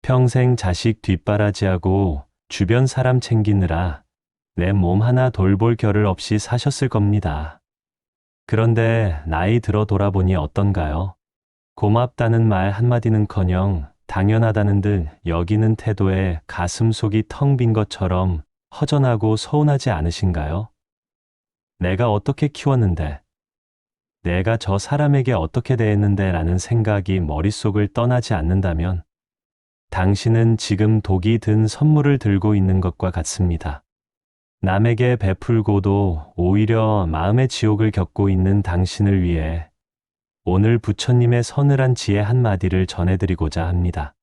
평생 자식 뒷바라지하고 주변 사람 챙기느라 내 몸 하나 돌볼 겨를 없이 사셨을 겁니다. 그런데 나이 들어 돌아보니 어떤가요? 고맙다는 말 한마디는커녕 당연하다는 듯 여기는 태도에 가슴속이 텅 빈 것처럼 허전하고 서운하지 않으신가요? 내가 어떻게 키웠는데, 내가 저 사람에게 어떻게 대했는데 라는 생각이 머릿속을 떠나지 않는다면 당신은 지금 독이 든 선물을 들고 있는 것과 같습니다. 남에게 베풀고도 오히려 마음의 지옥을 겪고 있는 당신을 위해 오늘 부처님의 서늘한 지혜 한마디를 전해드리고자 합니다.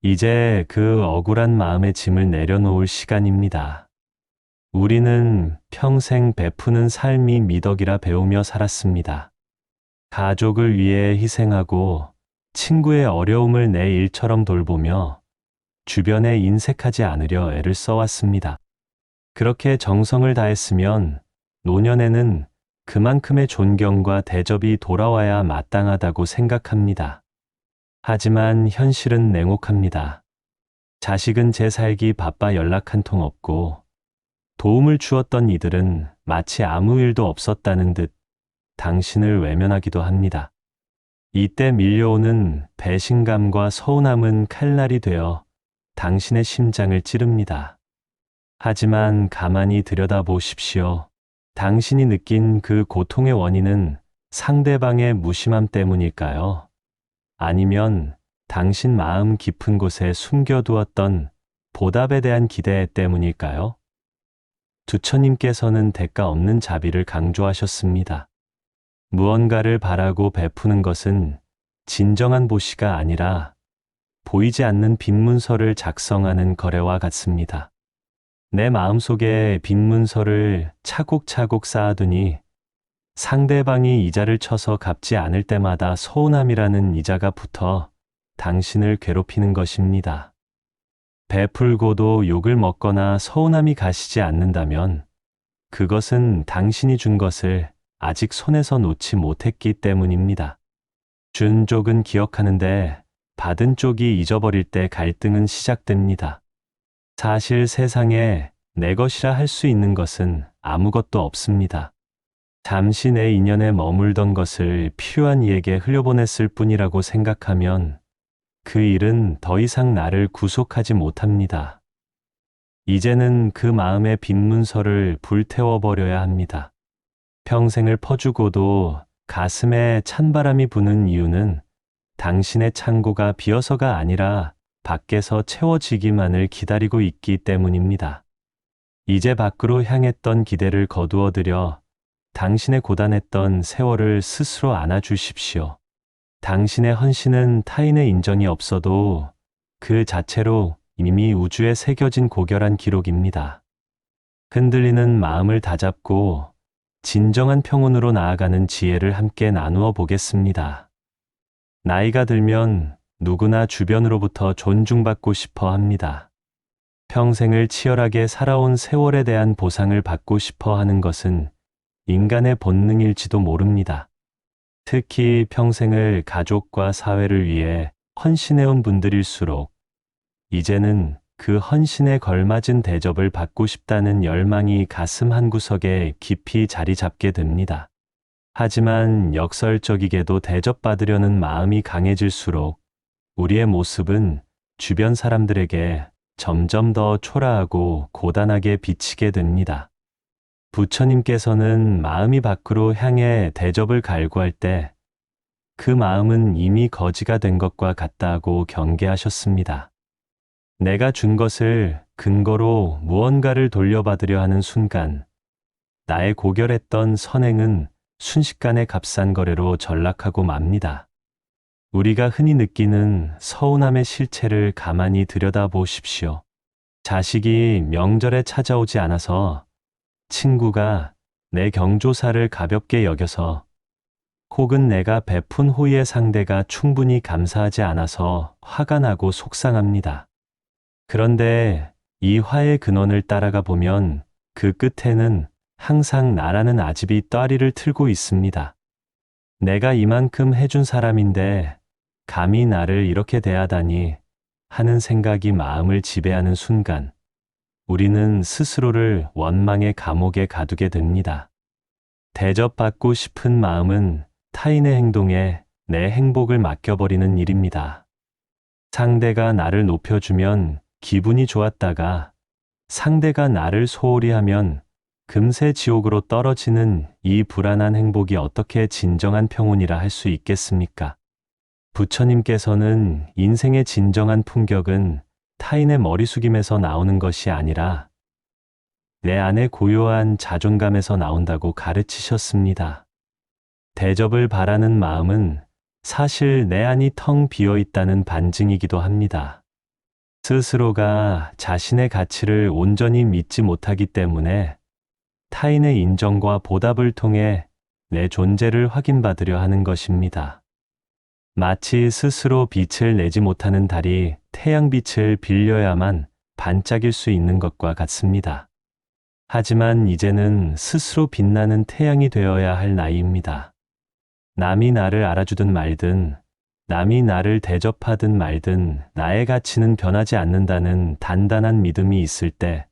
이제 그 억울한 마음의 짐을 내려놓을 시간입니다. 우리는 평생 베푸는 삶이 미덕이라 배우며 살았습니다. 가족을 위해 희생하고 친구의 어려움을 내 일처럼 돌보며 주변에 인색하지 않으려 애를 써왔습니다. 그렇게 정성을 다했으면 노년에는 그만큼의 존경과 대접이 돌아와야 마땅하다고 생각합니다. 하지만 현실은 냉혹합니다. 자식은 제 살기 바빠 연락 한 통 없고 도움을 주었던 이들은 마치 아무 일도 없었다는 듯 당신을 외면하기도 합니다. 이때 밀려오는 배신감과 서운함은 칼날이 되어 당신의 심장을 찌릅니다. 하지만 가만히 들여다보십시오. 당신이 느낀 그 고통의 원인은 상대방의 무심함 때문일까요? 아니면 당신 마음 깊은 곳에 숨겨두었던 보답에 대한 기대 때문일까요? 부처님께서는 대가 없는 자비를 강조하셨습니다. 무언가를 바라고 베푸는 것은 진정한 보시가 아니라 보이지 않는 빈 문서를 작성하는 거래와 같습니다. 내 마음속에 빈 문서를 차곡차곡 쌓아두니 상대방이 이자를 쳐서 갚지 않을 때마다 서운함이라는 이자가 붙어 당신을 괴롭히는 것입니다. 베풀고도 욕을 먹거나 서운함이 가시지 않는다면 그것은 당신이 준 것을 아직 손에서 놓지 못했기 때문입니다. 준 쪽은 기억하는데 받은 쪽이 잊어버릴 때 갈등은 시작됩니다. 사실 세상에 내 것이라 할 수 있는 것은 아무것도 없습니다. 잠시 내 인연에 머물던 것을 필요한 이에게 흘려보냈을 뿐이라고 생각하면 그 일은 더 이상 나를 구속하지 못합니다. 이제는 그 마음의 빈 문서를 불태워버려야 합니다. 평생을 퍼주고도 가슴에 찬바람이 부는 이유는 당신의 창고가 비어서가 아니라 밖에서 채워지기만을 기다리고 있기 때문입니다. 이제 밖으로 향했던 기대를 거두어들여 당신의 고단했던 세월을 스스로 안아주십시오. 당신의 헌신은 타인의 인정이 없어도 그 자체로 이미 우주에 새겨진 고결한 기록입니다. 흔들리는 마음을 다잡고 진정한 평온으로 나아가는 지혜를 함께 나누어 보겠습니다. 나이가 들면 누구나 주변으로부터 존중받고 싶어 합니다. 평생을 치열하게 살아온 세월에 대한 보상을 받고 싶어 하는 것은 인간의 본능일지도 모릅니다. 특히 평생을 가족과 사회를 위해 헌신해온 분들일수록 이제는 그 헌신에 걸맞은 대접을 받고 싶다는 열망이 가슴 한구석에 깊이 자리 잡게 됩니다. 하지만 역설적이게도 대접받으려는 마음이 강해질수록 우리의 모습은 주변 사람들에게 점점 더 초라하고 고단하게 비치게 됩니다. 부처님께서는 마음이 밖으로 향해 대접을 갈구할 때 그 마음은 이미 거지가 된 것과 같다고 경계하셨습니다. 내가 준 것을 근거로 무언가를 돌려받으려 하는 순간 나의 고결했던 선행은 순식간에 값싼 거래로 전락하고 맙니다. 우리가 흔히 느끼는 서운함의 실체를 가만히 들여다보십시오. 자식이 명절에 찾아오지 않아서, 친구가 내 경조사를 가볍게 여겨서, 혹은 내가 베푼 호의의 상대가 충분히 감사하지 않아서 화가 나고 속상합니다. 그런데 이 화의 근원을 따라가 보면 그 끝에는 항상 나라는 아집이 따리를 틀고 있습니다. 내가 이만큼 해준 사람인데 감히 나를 이렇게 대하다니 하는 생각이 마음을 지배하는 순간, 우리는 스스로를 원망의 감옥에 가두게 됩니다. 대접받고 싶은 마음은 타인의 행동에 내 행복을 맡겨버리는 일입니다. 상대가 나를 높여주면 기분이 좋았다가 상대가 나를 소홀히 하면 금세 지옥으로 떨어지는 이 불안한 행복이 어떻게 진정한 평온이라 할 수 있겠습니까? 부처님께서는 인생의 진정한 품격은 타인의 머리숙임에서 나오는 것이 아니라 내 안의 고요한 자존감에서 나온다고 가르치셨습니다. 대접을 바라는 마음은 사실 내 안이 텅 비어 있다는 반증이기도 합니다. 스스로가 자신의 가치를 온전히 믿지 못하기 때문에 타인의 인정과 보답을 통해 내 존재를 확인받으려 하는 것입니다. 마치 스스로 빛을 내지 못하는 달이 태양빛을 빌려야만 반짝일 수 있는 것과 같습니다. 하지만 이제는 스스로 빛나는 태양이 되어야 할 나이입니다. 남이 나를 알아주든 말든, 남이 나를 대접하든 말든 나의 가치는 변하지 않는다는 단단한 믿음이 있을 때,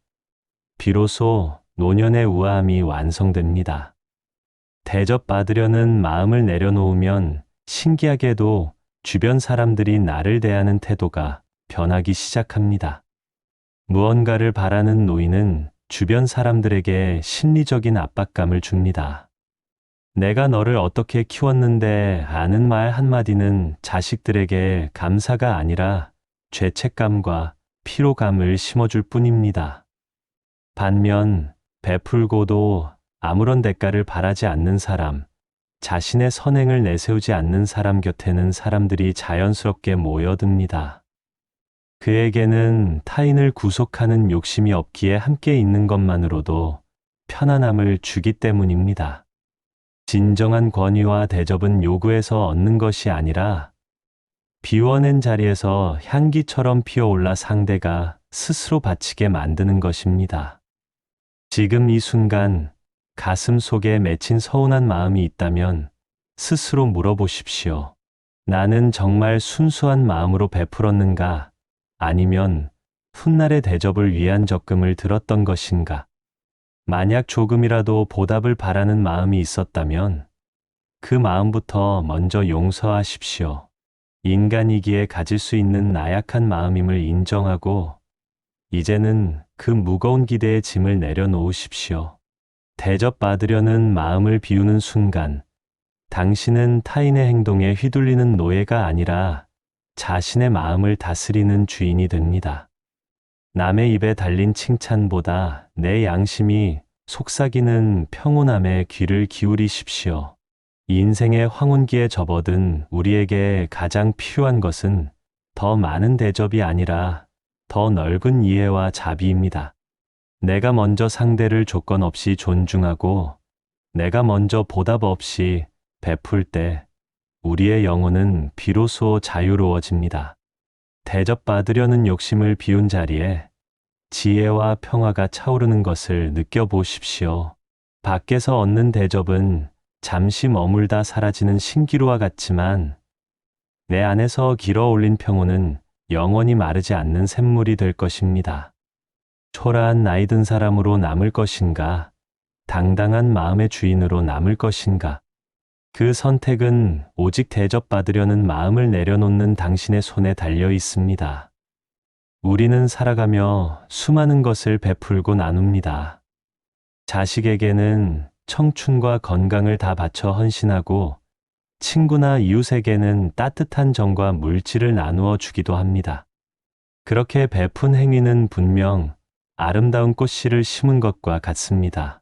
비로소 노년의 우아함이 완성됩니다. 대접받으려는 마음을 내려놓으면 신기하게도 주변 사람들이 나를 대하는 태도가 변하기 시작합니다. 무언가를 바라는 노인은 주변 사람들에게 심리적인 압박감을 줍니다. 내가 너를 어떻게 키웠는데 아는 말 한마디는 자식들에게 감사가 아니라 죄책감과 피로감을 심어줄 뿐입니다. 반면 베풀고도 아무런 대가를 바라지 않는 사람, 자신의 선행을 내세우지 않는 사람 곁에는 사람들이 자연스럽게 모여듭니다. 그에게는 타인을 구속하는 욕심이 없기에 함께 있는 것만으로도 편안함을 주기 때문입니다. 진정한 권위와 대접은 요구해서 얻는 것이 아니라 비워낸 자리에서 향기처럼 피어올라 상대가 스스로 바치게 만드는 것입니다. 지금 이 순간 가슴 속에 맺힌 서운한 마음이 있다면 스스로 물어보십시오. 나는 정말 순수한 마음으로 베풀었는가? 아니면 훗날의 대접을 위한 적금을 들었던 것인가? 만약 조금이라도 보답을 바라는 마음이 있었다면 그 마음부터 먼저 용서하십시오. 인간이기에 가질 수 있는 나약한 마음임을 인정하고 이제는 그 무거운 기대의 짐을 내려놓으십시오. 대접받으려는 마음을 비우는 순간 당신은 타인의 행동에 휘둘리는 노예가 아니라 자신의 마음을 다스리는 주인이 됩니다. 남의 입에 달린 칭찬보다 내 양심이 속삭이는 평온함에 귀를 기울이십시오. 인생의 황혼기에 접어든 우리에게 가장 필요한 것은 더 많은 대접이 아니라 더 넓은 이해와 자비입니다. 내가 먼저 상대를 조건 없이 존중하고 내가 먼저 보답 없이 베풀 때 우리의 영혼은 비로소 자유로워집니다. 대접받으려는 욕심을 비운 자리에 지혜와 평화가 차오르는 것을 느껴보십시오. 밖에서 얻는 대접은 잠시 머물다 사라지는 신기루와 같지만 내 안에서 길어올린 평온은 영원히 마르지 않는 샘물이 될 것입니다. 초라한 나이 든 사람으로 남을 것인가? 당당한 마음의 주인으로 남을 것인가? 그 선택은 오직 대접받으려는 마음을 내려놓는 당신의 손에 달려 있습니다. 우리는 살아가며 수많은 것을 베풀고 나눕니다. 자식에게는 청춘과 건강을 다 바쳐 헌신하고 친구나 이웃에게는 따뜻한 정과 물질을 나누어 주기도 합니다. 그렇게 베푼 행위는 분명 아름다운 꽃씨를 심은 것과 같습니다.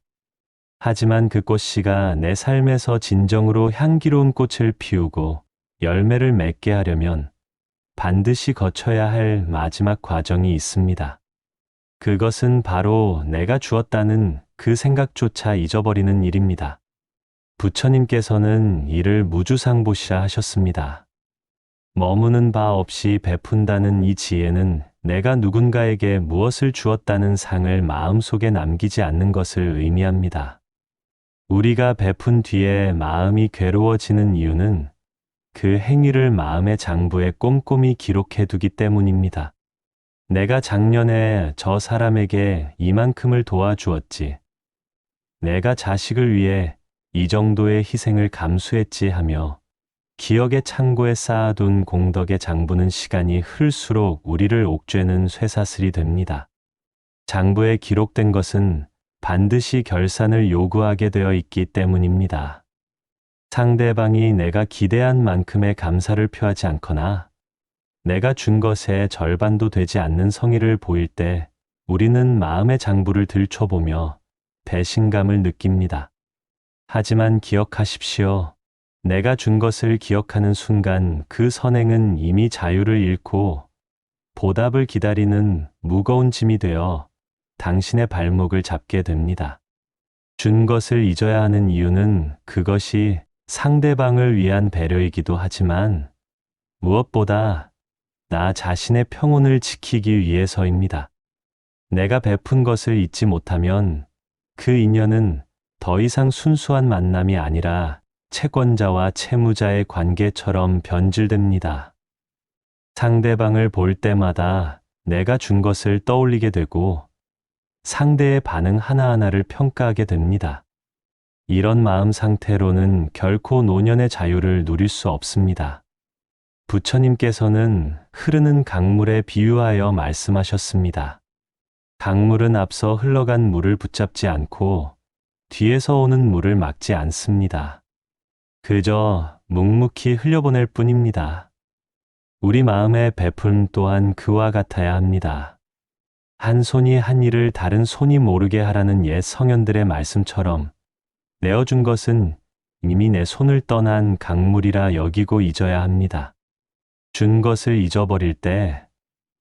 하지만 그 꽃씨가 내 삶에서 진정으로 향기로운 꽃을 피우고 열매를 맺게 하려면 반드시 거쳐야 할 마지막 과정이 있습니다. 그것은 바로 내가 주었다는 그 생각조차 잊어버리는 일입니다. 부처님께서는 이를 무주상보시라 하셨습니다. 머무는 바 없이 베푼다는 이 지혜는 내가 누군가에게 무엇을 주었다는 상을 마음속에 남기지 않는 것을 의미합니다. 우리가 베푼 뒤에 마음이 괴로워지는 이유는 그 행위를 마음의 장부에 꼼꼼히 기록해 두기 때문입니다. 내가 작년에 저 사람에게 이만큼을 도와주었지. 내가 자식을 위해 이 정도의 희생을 감수했지 하며 기억의 창고에 쌓아둔 공덕의 장부는 시간이 흘수록 우리를 옥죄는 쇠사슬이 됩니다. 장부에 기록된 것은 반드시 결산을 요구하게 되어 있기 때문입니다. 상대방이 내가 기대한 만큼의 감사를 표하지 않거나 내가 준 것의 절반도 되지 않는 성의를 보일 때 우리는 마음의 장부를 들춰보며 배신감을 느낍니다. 하지만 기억하십시오. 내가 준 것을 기억하는 순간 그 선행은 이미 자유를 잃고 보답을 기다리는 무거운 짐이 되어 당신의 발목을 잡게 됩니다. 준 것을 잊어야 하는 이유는 그것이 상대방을 위한 배려이기도 하지만 무엇보다 나 자신의 평온을 지키기 위해서입니다. 내가 베푼 것을 잊지 못하면 그 인연은 더 이상 순수한 만남이 아니라 채권자와 채무자의 관계처럼 변질됩니다. 상대방을 볼 때마다 내가 준 것을 떠올리게 되고 상대의 반응 하나하나를 평가하게 됩니다. 이런 마음 상태로는 결코 노년의 자유를 누릴 수 없습니다. 부처님께서는 흐르는 강물에 비유하여 말씀하셨습니다. 강물은 앞서 흘러간 물을 붙잡지 않고 뒤에서 오는 물을 막지 않습니다. 그저 묵묵히 흘려보낼 뿐입니다. 우리 마음의 베풀 또한 그와 같아야 합니다. 한 손이 한 일을 다른 손이 모르게 하라는 옛 성현들의 말씀처럼 내어준 것은 이미 내 손을 떠난 강물이라 여기고 잊어야 합니다. 준 것을 잊어버릴 때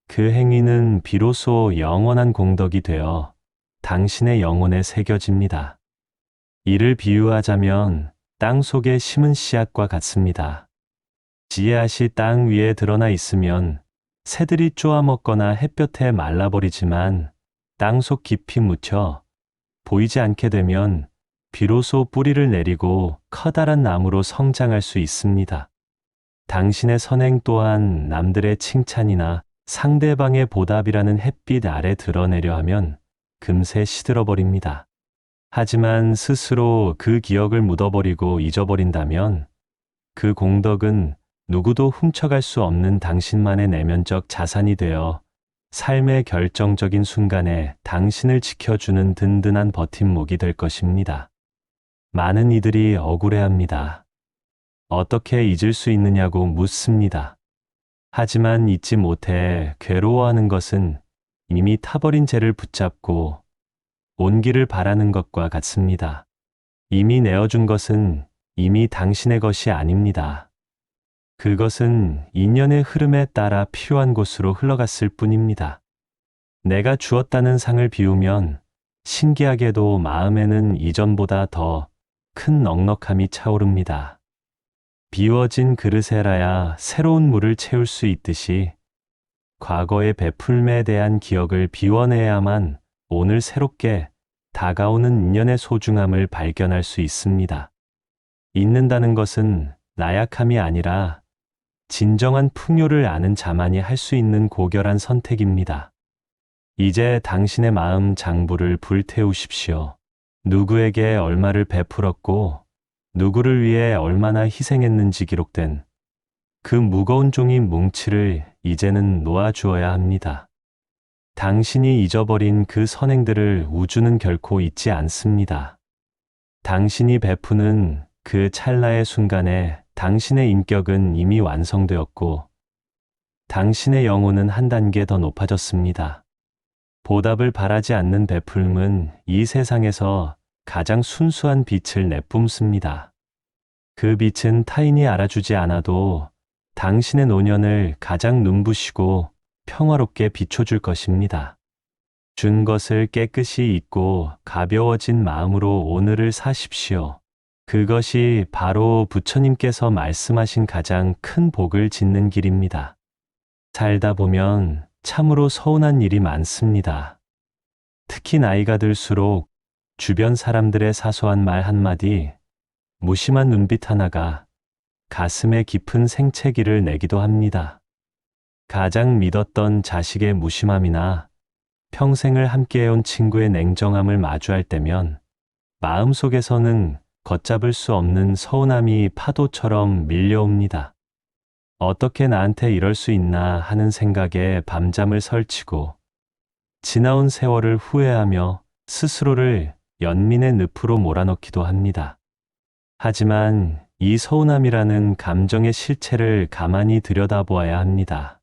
그 행위는 비로소 영원한 공덕이 되어 당신의 영혼에 새겨집니다. 이를 비유하자면 땅 속에 심은 씨앗과 같습니다. 씨앗이 땅 위에 드러나 있으면 새들이 쪼아먹거나 햇볕에 말라버리지만 땅속 깊이 묻혀 보이지 않게 되면 비로소 뿌리를 내리고 커다란 나무로 성장할 수 있습니다. 당신의 선행 또한 남들의 칭찬이나 상대방의 보답이라는 햇빛 아래 드러내려 하면 금세 시들어버립니다. 하지만 스스로 그 기억을 묻어버리고 잊어버린다면 그 공덕은 누구도 훔쳐갈 수 없는 당신만의 내면적 자산이 되어 삶의 결정적인 순간에 당신을 지켜주는 든든한 버팀목이 될 것입니다. 많은 이들이 억울해합니다. 어떻게 잊을 수 있느냐고 묻습니다. 하지만 잊지 못해 괴로워하는 것은 이미 타버린 죄를 붙잡고 온기를 바라는 것과 같습니다. 이미 내어준 것은 이미 당신의 것이 아닙니다. 그것은 인연의 흐름에 따라 필요한 곳으로 흘러갔을 뿐입니다. 내가 주었다는 상을 비우면 신기하게도 마음에는 이전보다 더 큰 넉넉함이 차오릅니다. 비워진 그릇에라야 새로운 물을 채울 수 있듯이 과거의 베풀매에 대한 기억을 비워내야만 오늘 새롭게 다가오는 인연의 소중함을 발견할 수 있습니다. 잊는다는 것은 나약함이 아니라 진정한 풍요를 아는 자만이 할 수 있는 고결한 선택입니다. 이제 당신의 마음 장부를 불태우십시오. 누구에게 얼마를 베풀었고 누구를 위해 얼마나 희생했는지 기록된 그 무거운 종이 뭉치를 이제는 놓아주어야 합니다. 당신이 잊어버린 그 선행들을 우주는 결코 잊지 않습니다. 당신이 베푸는 그 찰나의 순간에 당신의 인격은 이미 완성되었고 당신의 영혼은 한 단계 더 높아졌습니다. 보답을 바라지 않는 베풀음은 이 세상에서 가장 순수한 빛을 내뿜습니다. 그 빛은 타인이 알아주지 않아도 당신의 노년을 가장 눈부시고 평화롭게 비춰줄 것입니다. 준 것을 깨끗이 잊고 가벼워진 마음으로 오늘을 사십시오. 그것이 바로 부처님께서 말씀하신 가장 큰 복을 짓는 길입니다. 살다 보면 참으로 서운한 일이 많습니다. 특히 나이가 들수록 주변 사람들의 사소한 말 한마디, 무심한 눈빛 하나가 가슴에 깊은 생채기를 내기도 합니다. 가장 믿었던 자식의 무심함이나 평생을 함께해온 친구의 냉정함을 마주할 때면 마음속에서는 걷잡을 수 없는 서운함이 파도처럼 밀려옵니다. 어떻게 나한테 이럴 수 있나 하는 생각에 밤잠을 설치고 지나온 세월을 후회하며 스스로를 연민의 늪으로 몰아넣기도 합니다. 하지만 이 서운함이라는 감정의 실체를 가만히 들여다보아야 합니다.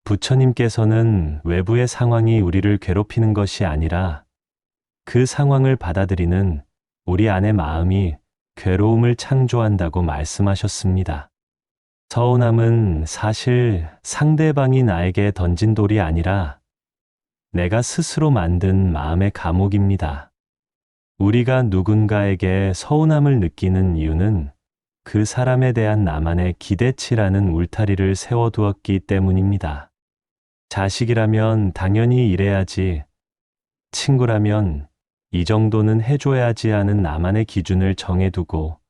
부처님께서는 외부의 상황이 우리를 괴롭히는 것이 아니라 그 상황을 받아들이는 우리 안의 마음이 괴로움을 창조한다고 말씀하셨습니다. 서운함은 사실 상대방이 나에게 던진 돌이 아니라 내가 스스로 만든 마음의 감옥입니다. 우리가 누군가에게 서운함을 느끼는 이유는 그 사람에 대한 나만의 기대치라는 울타리를 세워두었기 때문입니다. 자식이라면 당연히 이래야지, 친구라면 이 정도는 해줘야지 하는 나만의 기준을 정해두고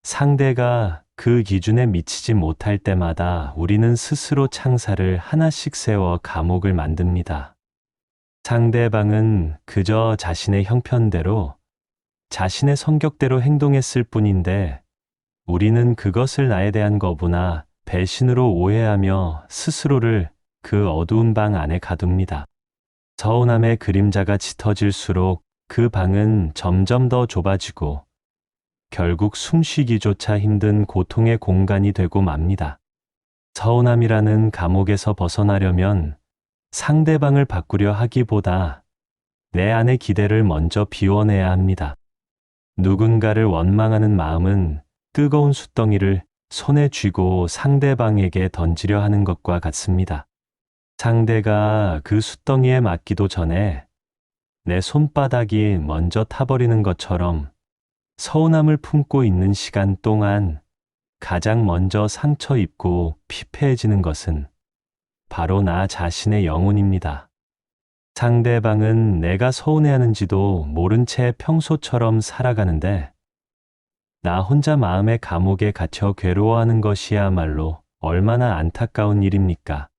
상대가 그 기준에 미치지 못할 때마다 우리는 스스로 창살을 하나씩 세워 감옥을 만듭니다. 상대방은 그저 자신의 형편대로, 자신의 성격대로 행동했을 뿐인데 우리는 그것을 나에 대한 거부나 배신으로 오해하며 스스로를 그 어두운 방 안에 가둡니다. 서운함의 그림자가 짙어질수록 그 방은 점점 더 좁아지고 결국 숨쉬기조차 힘든 고통의 공간이 되고 맙니다. 서운함이라는 감옥에서 벗어나려면 상대방을 바꾸려 하기보다 내 안의 기대를 먼저 비워내야 합니다. 누군가를 원망하는 마음은 뜨거운 숯덩이를 손에 쥐고 상대방에게 던지려 하는 것과 같습니다. 상대가 그 숯덩이에 맞기도 전에 내 손바닥이 먼저 타버리는 것처럼 서운함을 품고 있는 시간 동안 가장 먼저 상처 입고 피폐해지는 것은 바로 나 자신의 영혼입니다. 상대방은 내가 서운해하는지도 모른 채 평소처럼 살아가는데 나 혼자 마음의 감옥에 갇혀 괴로워하는 것이야말로 얼마나 안타까운 일입니까?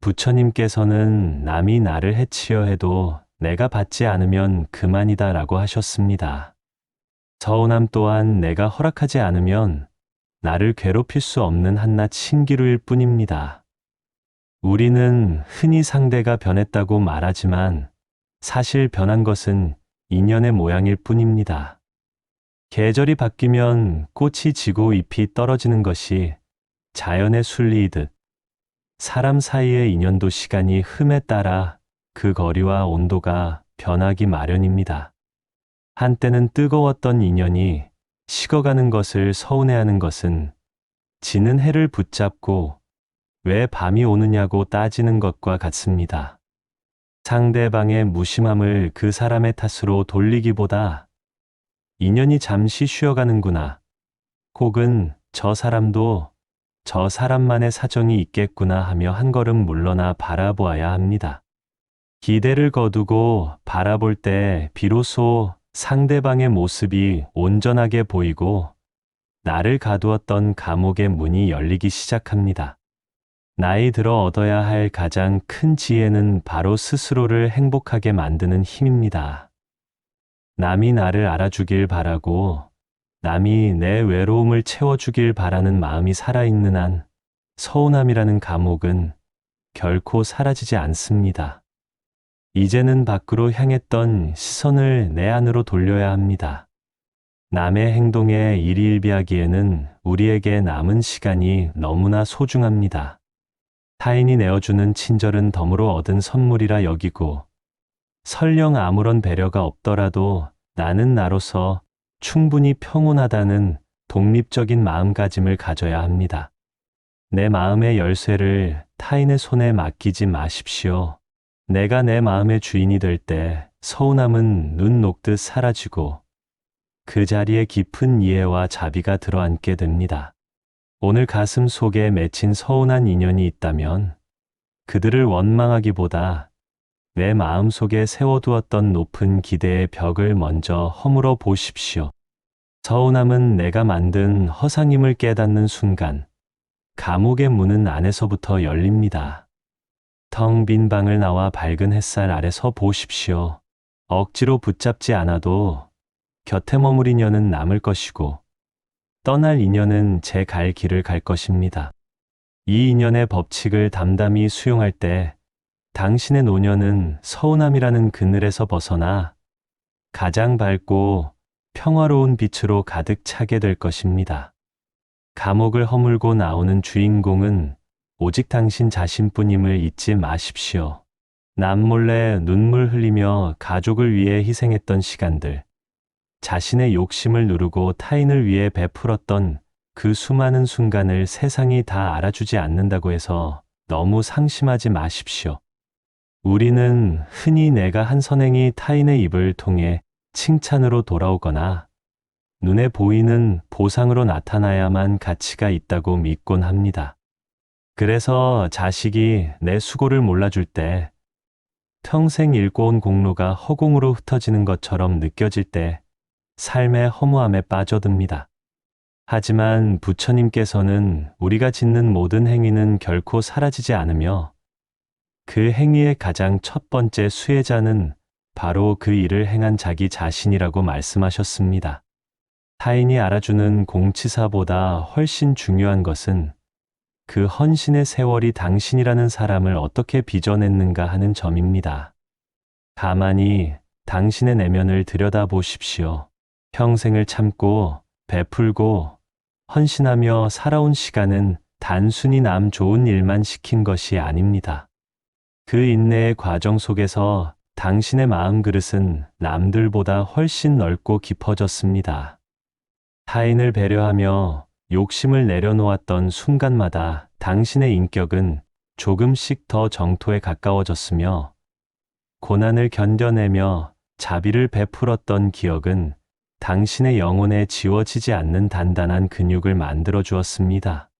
부처님께서는 남이 나를 해치려 해도 내가 받지 않으면 그만이다 라고 하셨습니다. 서운함 또한 내가 허락하지 않으면 나를 괴롭힐 수 없는 한낱 신기루일 뿐입니다. 우리는 흔히 상대가 변했다고 말하지만 사실 변한 것은 인연의 모양일 뿐입니다. 계절이 바뀌면 꽃이 지고 잎이 떨어지는 것이 자연의 순리이듯 사람 사이의 인연도 시간이 흠에 따라 그 거리와 온도가 변하기 마련입니다. 한때는 뜨거웠던 인연이 식어가는 것을 서운해하는 것은 지는 해를 붙잡고 왜 밤이 오느냐고 따지는 것과 같습니다. 상대방의 무심함을 그 사람의 탓으로 돌리기보다 인연이 잠시 쉬어가는구나, 혹은 저 사람도 저 사람만의 사정이 있겠구나 하며 한 걸음 물러나 바라보아야 합니다. 기대를 거두고 바라볼 때 비로소 상대방의 모습이 온전하게 보이고 나를 가두었던 감옥의 문이 열리기 시작합니다. 나이 들어 얻어야 할 가장 큰 지혜는 바로 스스로를 행복하게 만드는 힘입니다. 남이 나를 알아주길 바라고 남이 내 외로움을 채워주길 바라는 마음이 살아있는 한 서운함이라는 감옥은 결코 사라지지 않습니다. 이제는 밖으로 향했던 시선을 내 안으로 돌려야 합니다. 남의 행동에 일희일비하기에는 우리에게 남은 시간이 너무나 소중합니다. 타인이 내어주는 친절은 덤으로 얻은 선물이라 여기고 설령 아무런 배려가 없더라도 나는 나로서 충분히 평온하다는 독립적인 마음가짐을 가져야 합니다. 내 마음의 열쇠를 타인의 손에 맡기지 마십시오. 내가 내 마음의 주인이 될 때 서운함은 눈 녹듯 사라지고 그 자리에 깊은 이해와 자비가 들어앉게 됩니다. 오늘 가슴 속에 맺힌 서운한 인연이 있다면 그들을 원망하기보다 내 마음 속에 세워두었던 높은 기대의 벽을 먼저 허물어 보십시오. 서운함은 내가 만든 허상임을 깨닫는 순간 감옥의 문은 안에서부터 열립니다. 텅 빈 방을 나와 밝은 햇살 아래 서 보십시오. 억지로 붙잡지 않아도 곁에 머물 인연은 남을 것이고 떠날 인연은 제 갈 길을 갈 것입니다. 이 인연의 법칙을 담담히 수용할 때 당신의 노년은 서운함이라는 그늘에서 벗어나 가장 밝고 평화로운 빛으로 가득 차게 될 것입니다. 감옥을 허물고 나오는 주인공은 오직 당신 자신뿐임을 잊지 마십시오. 남몰래 눈물 흘리며 가족을 위해 희생했던 시간들, 자신의 욕심을 누르고 타인을 위해 베풀었던 그 수많은 순간을 세상이 다 알아주지 않는다고 해서 너무 상심하지 마십시오. 우리는 흔히 내가 한 선행이 타인의 입을 통해 칭찬으로 돌아오거나 눈에 보이는 보상으로 나타나야만 가치가 있다고 믿곤 합니다. 그래서 자식이 내 수고를 몰라줄 때, 평생 읽고 온 공로가 허공으로 흩어지는 것처럼 느껴질 때 삶의 허무함에 빠져듭니다. 하지만 부처님께서는 우리가 짓는 모든 행위는 결코 사라지지 않으며 그 행위의 가장 첫 번째 수혜자는 바로 그 일을 행한 자기 자신이라고 말씀하셨습니다. 타인이 알아주는 공치사보다 훨씬 중요한 것은 그 헌신의 세월이 당신이라는 사람을 어떻게 빚어냈는가 하는 점입니다. 가만히 당신의 내면을 들여다보십시오. 평생을 참고 베풀고 헌신하며 살아온 시간은 단순히 남 좋은 일만 시킨 것이 아닙니다. 그 인내의 과정 속에서 당신의 마음 그릇은 남들보다 훨씬 넓고 깊어졌습니다. 타인을 배려하며 욕심을 내려놓았던 순간마다 당신의 인격은 조금씩 더 정토에 가까워졌으며 고난을 견뎌내며 자비를 베풀었던 기억은 당신의 영혼에 지워지지 않는 단단한 근육을 만들어 주었습니다.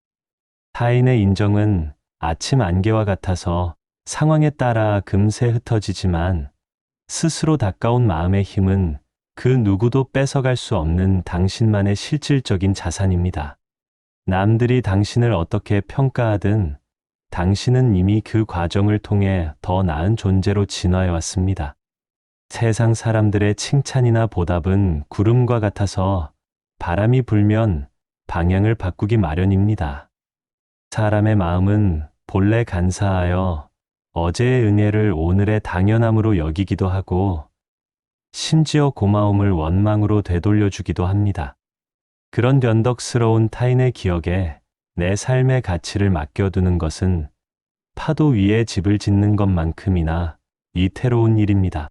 타인의 인정은 아침 안개와 같아서 상황에 따라 금세 흩어지지만 스스로 닦아온 마음의 힘은 그 누구도 뺏어갈 수 없는 당신만의 실질적인 자산입니다. 남들이 당신을 어떻게 평가하든 당신은 이미 그 과정을 통해 더 나은 존재로 진화해 왔습니다. 세상 사람들의 칭찬이나 보답은 구름과 같아서 바람이 불면 방향을 바꾸기 마련입니다. 사람의 마음은 본래 간사하여 어제의 은혜를 오늘의 당연함으로 여기기도 하고 심지어 고마움을 원망으로 되돌려주기도 합니다. 그런 변덕스러운 타인의 기억에 내 삶의 가치를 맡겨두는 것은 파도 위에 집을 짓는 것만큼이나 위태로운 일입니다.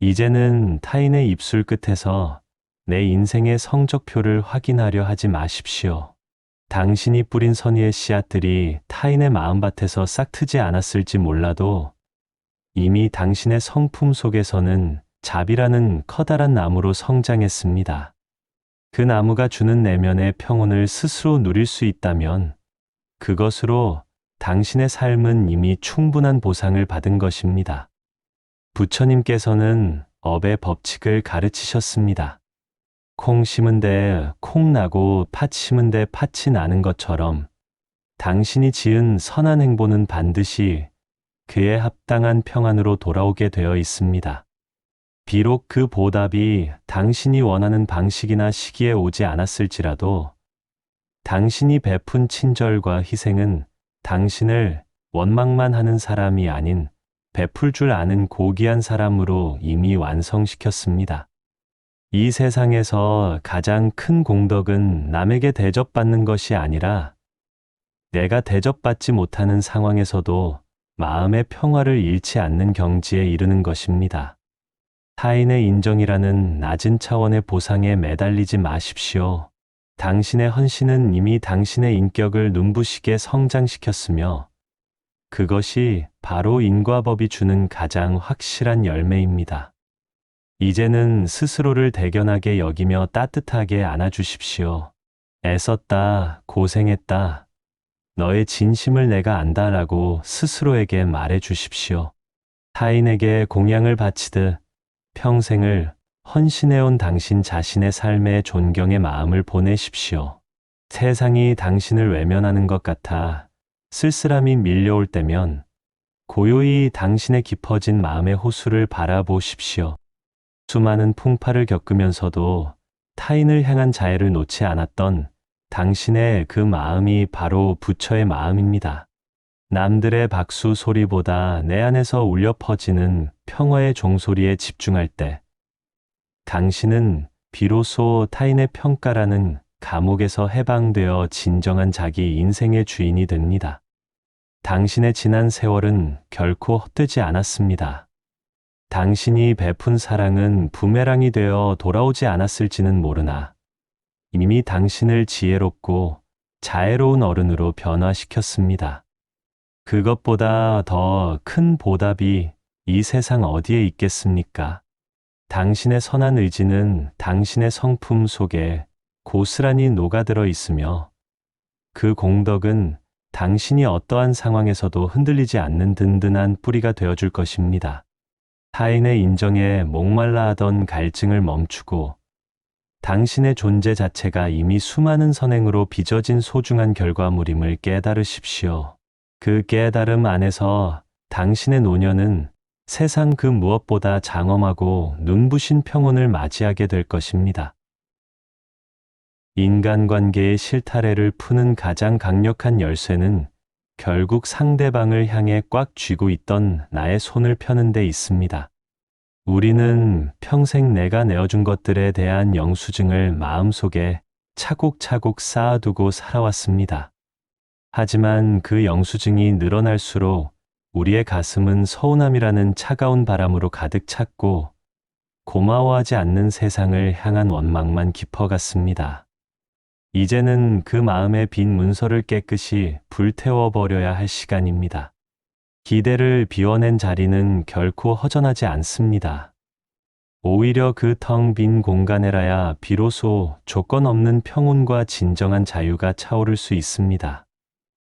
이제는 타인의 입술 끝에서 내 인생의 성적표를 확인하려 하지 마십시오. 당신이 뿌린 선의의 씨앗들이 타인의 마음밭에서 싹트지 않았을지 몰라도 이미 당신의 성품 속에서는 자비라는 커다란 나무로 성장했습니다. 그 나무가 주는 내면의 평온을 스스로 누릴 수 있다면 그것으로 당신의 삶은 이미 충분한 보상을 받은 것입니다. 부처님께서는 업의 법칙을 가르치셨습니다. 콩 심은 데 콩 나고 팥 심은 데 팥이 나는 것처럼 당신이 지은 선한 행보는 반드시 그에 합당한 평안으로 돌아오게 되어 있습니다. 비록 그 보답이 당신이 원하는 방식이나 시기에 오지 않았을지라도 당신이 베푼 친절과 희생은 당신을 원망만 하는 사람이 아닌 베풀 줄 아는 고귀한 사람으로 이미 완성시켰습니다. 이 세상에서 가장 큰 공덕은 남에게 대접받는 것이 아니라 내가 대접받지 못하는 상황에서도 마음의 평화를 잃지 않는 경지에 이르는 것입니다. 타인의 인정이라는 낮은 차원의 보상에 매달리지 마십시오. 당신의 헌신은 이미 당신의 인격을 눈부시게 성장시켰으며 그것이 바로 인과법이 주는 가장 확실한 열매입니다. 이제는 스스로를 대견하게 여기며 따뜻하게 안아주십시오. 애썼다, 고생했다, 너의 진심을 내가 안다라고 스스로에게 말해 주십시오. 타인에게 공양을 바치듯 평생을 헌신해온 당신 자신의 삶에 존경의 마음을 보내십시오. 세상이 당신을 외면하는 것 같아 쓸쓸함이 밀려올 때면 고요히 당신의 깊어진 마음의 호수를 바라보십시오. 수많은 풍파를 겪으면서도 타인을 향한 자애를 놓지 않았던 당신의 그 마음이 바로 부처의 마음입니다. 남들의 박수 소리보다 내 안에서 울려 퍼지는 평화의 종소리에 집중할 때 당신은 비로소 타인의 평가라는 감옥에서 해방되어 진정한 자기 인생의 주인이 됩니다. 당신의 지난 세월은 결코 헛되지 않았습니다. 당신이 베푼 사랑은 부메랑이 되어 돌아오지 않았을지는 모르나 이미 당신을 지혜롭고 자애로운 어른으로 변화시켰습니다. 그것보다 더 큰 보답이 이 세상 어디에 있겠습니까? 당신의 선한 의지는 당신의 성품 속에 고스란히 녹아들어 있으며 그 공덕은 당신이 어떠한 상황에서도 흔들리지 않는 든든한 뿌리가 되어줄 것입니다. 타인의 인정에 목말라 하던 갈증을 멈추고 당신의 존재 자체가 이미 수많은 선행으로 빚어진 소중한 결과물임을 깨달으십시오. 그 깨달음 안에서 당신의 노년은 세상 그 무엇보다 장엄하고 눈부신 평온을 맞이하게 될 것입니다. 인간관계의 실타래를 푸는 가장 강력한 열쇠는 결국 상대방을 향해 꽉 쥐고 있던 나의 손을 펴는 데 있습니다. 우리는 평생 내가 내어준 것들에 대한 영수증을 마음속에 차곡차곡 쌓아두고 살아왔습니다. 하지만 그 영수증이 늘어날수록 우리의 가슴은 서운함이라는 차가운 바람으로 가득 찼고 고마워하지 않는 세상을 향한 원망만 깊어갔습니다. 이제는 그 마음의 빈 문서를 깨끗이 불태워버려야 할 시간입니다. 기대를 비워낸 자리는 결코 허전하지 않습니다. 오히려 그 텅 빈 공간에라야 비로소 조건 없는 평온과 진정한 자유가 차오를 수 있습니다.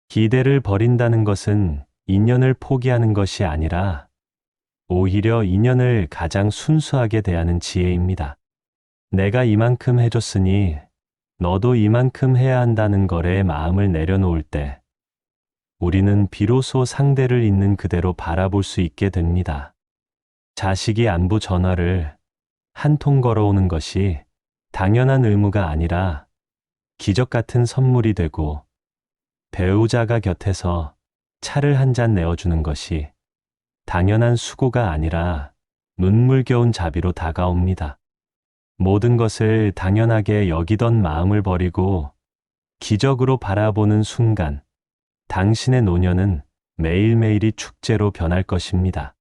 기대를 버린다는 것은 인연을 포기하는 것이 아니라 오히려 인연을 가장 순수하게 대하는 지혜입니다. 내가 이만큼 해줬으니 너도 이만큼 해야 한다는 거래의 마음을 내려놓을 때 우리는 비로소 상대를 있는 그대로 바라볼 수 있게 됩니다. 자식이 안부 전화를 한 통 걸어오는 것이 당연한 의무가 아니라 기적 같은 선물이 되고 배우자가 곁에서 차를 한 잔 내어주는 것이 당연한 수고가 아니라 눈물겨운 자비로 다가옵니다. 모든 것을 당연하게 여기던 마음을 버리고 기적으로 바라보는 순간 당신의 노년은 매일매일이 축제로 변할 것입니다.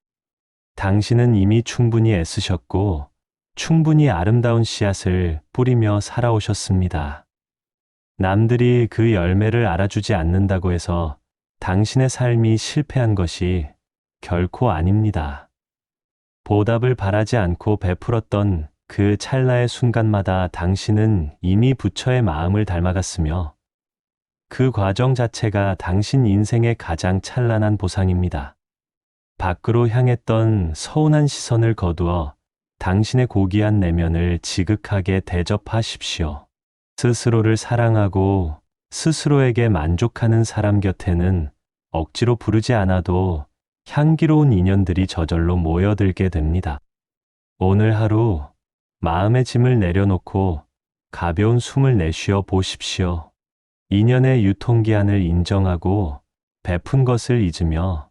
당신은 이미 충분히 애쓰셨고 충분히 아름다운 씨앗을 뿌리며 살아오셨습니다. 남들이 그 열매를 알아주지 않는다고 해서 당신의 삶이 실패한 것이 결코 아닙니다. 보답을 바라지 않고 베풀었던 그 찰나의 순간마다 당신은 이미 부처의 마음을 닮아갔으며 그 과정 자체가 당신 인생의 가장 찬란한 보상입니다. 밖으로 향했던 서운한 시선을 거두어 당신의 고귀한 내면을 지극하게 대접하십시오. 스스로를 사랑하고 스스로에게 만족하는 사람 곁에는 억지로 부르지 않아도 향기로운 인연들이 저절로 모여들게 됩니다. 오늘 하루 마음의 짐을 내려놓고 가벼운 숨을 내쉬어 보십시오. 인연의 유통기한을 인정하고 베푼 것을 잊으며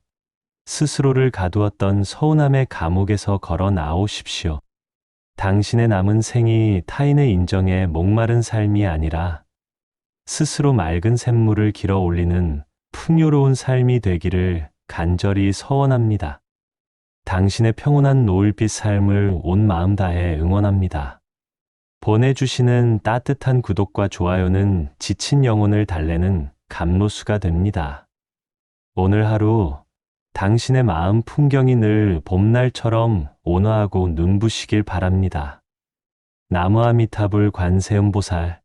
스스로를 가두었던 서운함의 감옥에서 걸어 나오십시오. 당신의 남은 생이 타인의 인정에 목마른 삶이 아니라 스스로 맑은 샘물을 길어 올리는 풍요로운 삶이 되기를 간절히 서원합니다. 당신의 평온한 노을빛 삶을 온 마음 다해 응원합니다. 보내주시는 따뜻한 구독과 좋아요는 지친 영혼을 달래는 감로수가 됩니다. 오늘 하루 당신의 마음 풍경이 늘 봄날처럼 온화하고 눈부시길 바랍니다. 나무아미타불 관세음보살